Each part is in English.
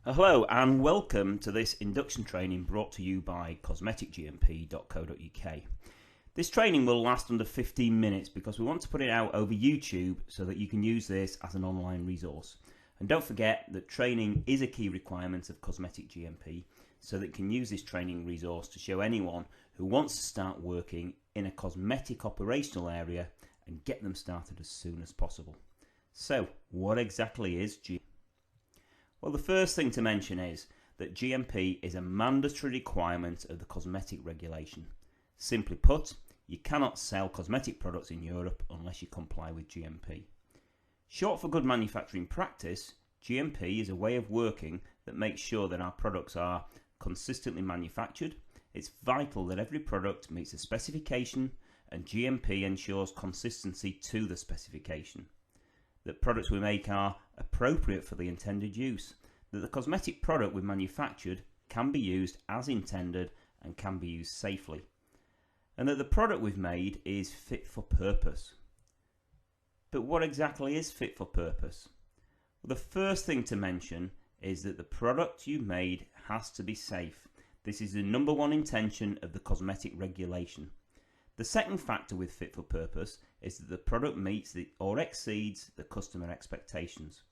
Hello and welcome to this induction training brought to you by cosmeticgmp.co.uk. This training will last under 15 minutes because we want to put it out over YouTube so that you can use this as an online resource. And don't forget that training is a key requirement of Cosmetic GMP, so that you can use this training resource to show anyone who wants to start working in a cosmetic operational area and get them started as soon as possible. So, what exactly is GMP? Well, the first thing to mention is that GMP is a mandatory requirement of the cosmetic regulation. Simply put, you cannot sell cosmetic products in Europe unless you comply with GMP. Short for good manufacturing practice, GMP is a way of working that makes sure that our products are consistently manufactured. It's vital that every product meets the specification, and GMP ensures consistency to the specification. That products we make are appropriate for the intended use, that the cosmetic product we manufactured can be used as intended and can be used safely, and that the product we've made is fit for purpose. But what exactly is fit for purpose? Well, the first thing to mention is that the product you made has to be safe. This is the number one intention of the cosmetic regulation. The second factor with fit for purpose is that the product meets or exceeds the customer expectations.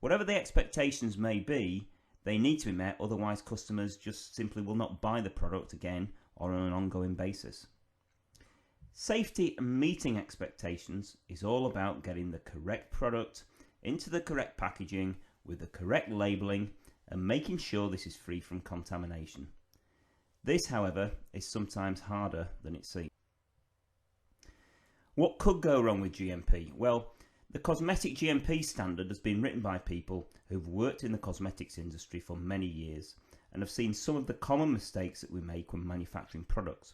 Whatever the expectations may be, they need to be met, otherwise customers just simply will not buy the product again or on an ongoing basis. Safety and meeting expectations is all about getting the correct product into the correct packaging with the correct labelling and making sure this is free from contamination. This, however, is sometimes harder than it seems. What could go wrong with GMP? Well, the Cosmetic GMP standard has been written by people who've worked in the cosmetics industry for many years and have seen some of the common mistakes that we make when manufacturing products.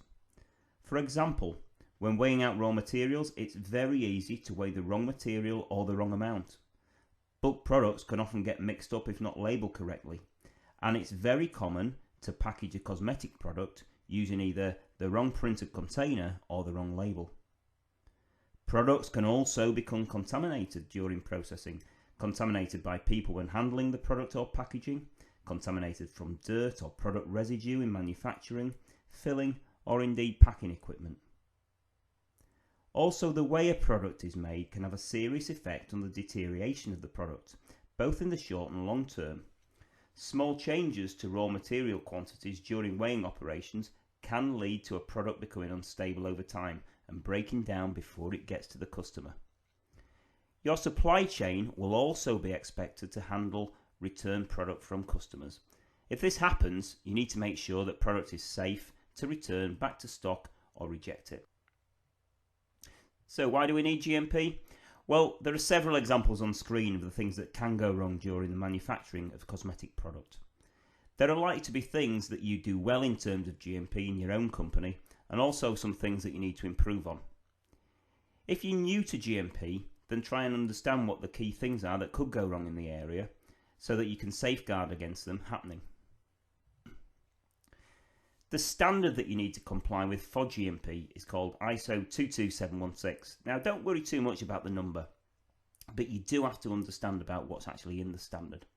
For example, when weighing out raw materials, it's very easy to weigh the wrong material or the wrong amount. Bulk products can often get mixed up if not labelled correctly, and it's very common to package a cosmetic product using either the wrong printed container or the wrong label. Products can also become contaminated during processing, contaminated by people when handling the product or packaging, contaminated from dirt or product residue in manufacturing, filling, or indeed packing equipment. Also, the way a product is made can have a serious effect on the deterioration of the product, both in the short and long term. Small changes to raw material quantities during weighing operations can lead to a product becoming unstable over time and breaking down before it gets to the customer. Your supply chain will also be expected to handle return product from customers. If this happens, you need to make sure that product is safe to return back to stock or reject it. So why do we need GMP? Well, there are several examples on screen of the things that can go wrong during the manufacturing of a cosmetic product. There are likely to be things that you do well in terms of GMP in your own company, and also some things that you need to improve on. If you're new to GMP, then try and understand what the key things are that could go wrong in the area so that you can safeguard against them happening. The standard that you need to comply with for GMP is called ISO 22716. Now, don't worry too much about the number, but you do have to understand about what's actually in the standard.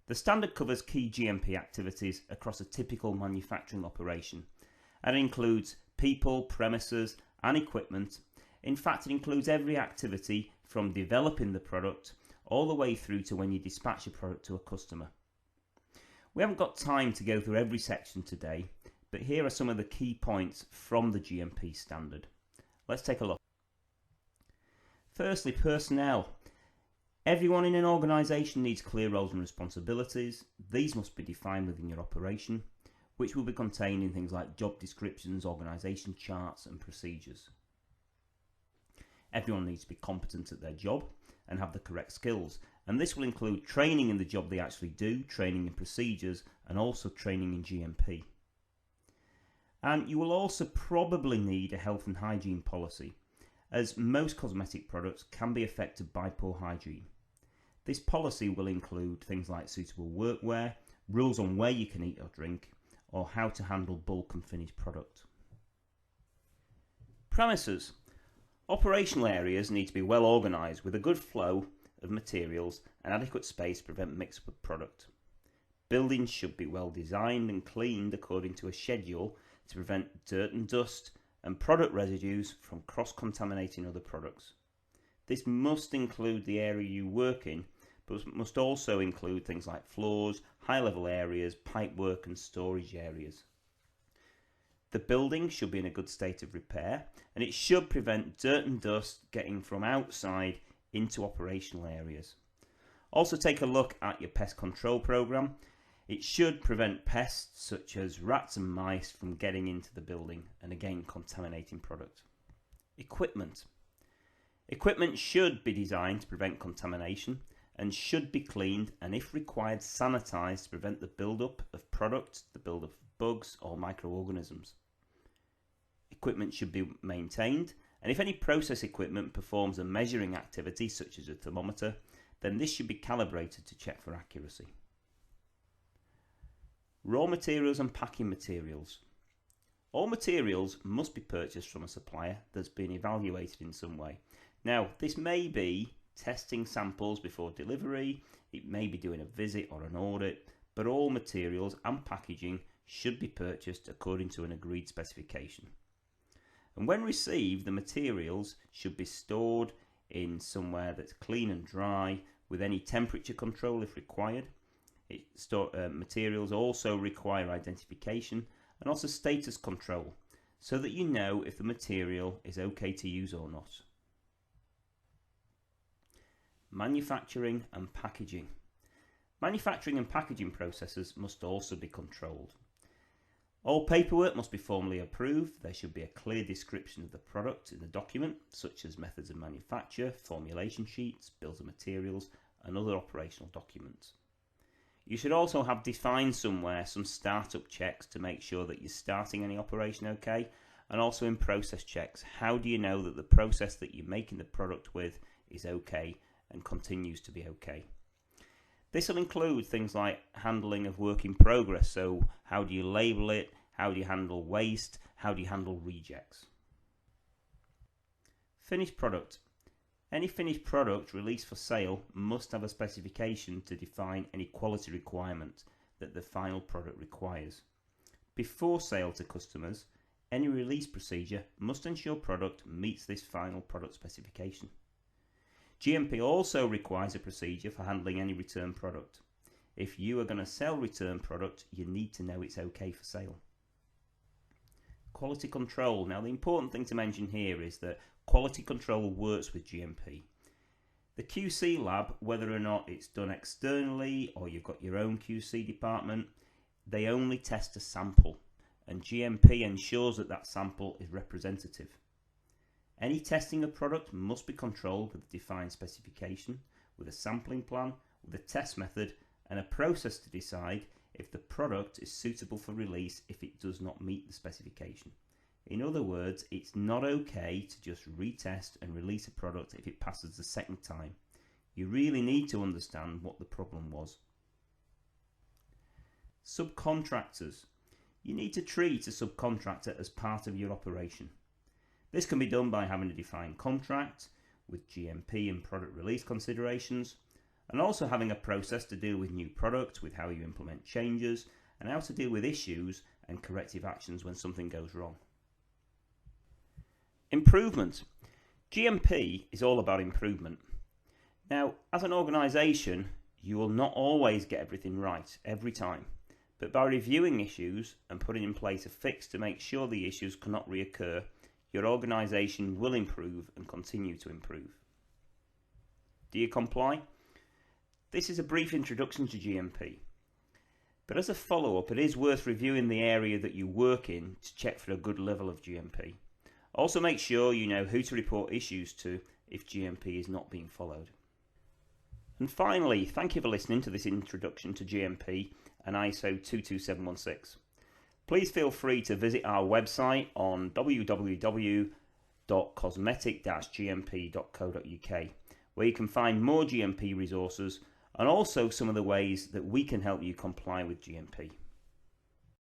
The standard covers key GMP activities across a typical manufacturing operation, and it includes people, premises and equipment. In fact, it includes every activity from developing the product all the way through to when you dispatch a product to a customer. We haven't got time to go through every section today, but here are some of the key points from the GMP standard. Let's take a look. Firstly, personnel. Everyone in an organisation needs clear roles and responsibilities. These must be defined within your operation, which will be contained in things like job descriptions, organisation charts and procedures. Everyone needs to be competent at their job and have the correct skills, and this will include training in the job they actually do, training in procedures and also training in GMP. And you will also probably need a health and hygiene policy, as most cosmetic products can be affected by poor hygiene. This policy will include things like suitable workwear, rules on where you can eat or drink, or how to handle bulk and finished product. Premises. Operational areas need to be well organised with a good flow of materials and adequate space to prevent mix-up of product. Buildings should be well designed and cleaned according to a schedule to prevent dirt and dust and product residues from cross-contaminating other products. This must include the area you work in, but must also include things like floors, high-level areas, pipework and storage areas. The building should be in a good state of repair, and it should prevent dirt and dust getting from outside into operational areas. Also take a look at your pest control program. It should prevent pests such as rats and mice from getting into the building and again contaminating product. Equipment. Equipment should be designed to prevent contamination and should be cleaned and if required sanitized to prevent the build-up of product, the build-up of bugs or microorganisms. Equipment should be maintained, and if any process equipment performs a measuring activity such as a thermometer, then this should be calibrated to check for accuracy. Raw materials and packing materials. All materials must be purchased from a supplier that's been evaluated in some way. Now, this may be testing samples before delivery, it may be doing a visit or an audit, but all materials and packaging should be purchased according to an agreed specification. And when received, the materials should be stored in somewhere that's clean and dry with any temperature control if required. Materials also require identification and also status control so that you know if the material is okay to use or not. Manufacturing and packaging. Manufacturing and packaging processes must also be controlled. All paperwork must be formally approved. There should be a clear description of the product in the document, such as methods of manufacture, formulation sheets, bills of materials, and other operational documents. You should also have defined somewhere some startup checks to make sure that you're starting any operation okay, and also in process checks. How do you know that the process that you're making the product with is okay and continues to be okay? This will include things like handling of work in progress, so how do you label it, how do you handle waste, how do you handle rejects. Finished product. Any finished product released for sale must have a specification to define any quality requirement that the final product requires. Before sale to customers, any release procedure must ensure product meets this final product specification. GMP also requires a procedure for handling any return product. If you are going to sell return product, you need to know it's okay for sale. Quality control. Now, the important thing to mention here is that quality control works with GMP. The QC lab, whether or not it's done externally or you've got your own QC department, they only test a sample, and GMP ensures that that sample is representative. Any testing of product must be controlled with a defined specification, with a sampling plan, with a test method, and a process to decide if the product is suitable for release if it does not meet the specification. In other words, it's not okay to just retest and release a product if it passes the second time. You really need to understand what the problem was. Subcontractors. You need to treat a subcontractor as part of your operation. This can be done by having a defined contract with GMP and product release considerations, and also having a process to deal with new products, with how you implement changes, and how to deal with issues and corrective actions when something goes wrong. Improvement. GMP is all about improvement. Now, as an organisation, you will not always get everything right every time, but by reviewing issues and putting in place a fix to make sure the issues cannot reoccur, your organisation will improve and continue to improve. Do you comply? This is a brief introduction to GMP. But as a follow-up, it is worth reviewing the area that you work in to check for a good level of GMP. Also make sure you know who to report issues to if GMP is not being followed. And finally, thank you for listening to this introduction to GMP and ISO 22716. Please feel free to visit our website on www.cosmetic-gmp.co.uk, where you can find more GMP resources and also some of the ways that we can help you comply with GMP.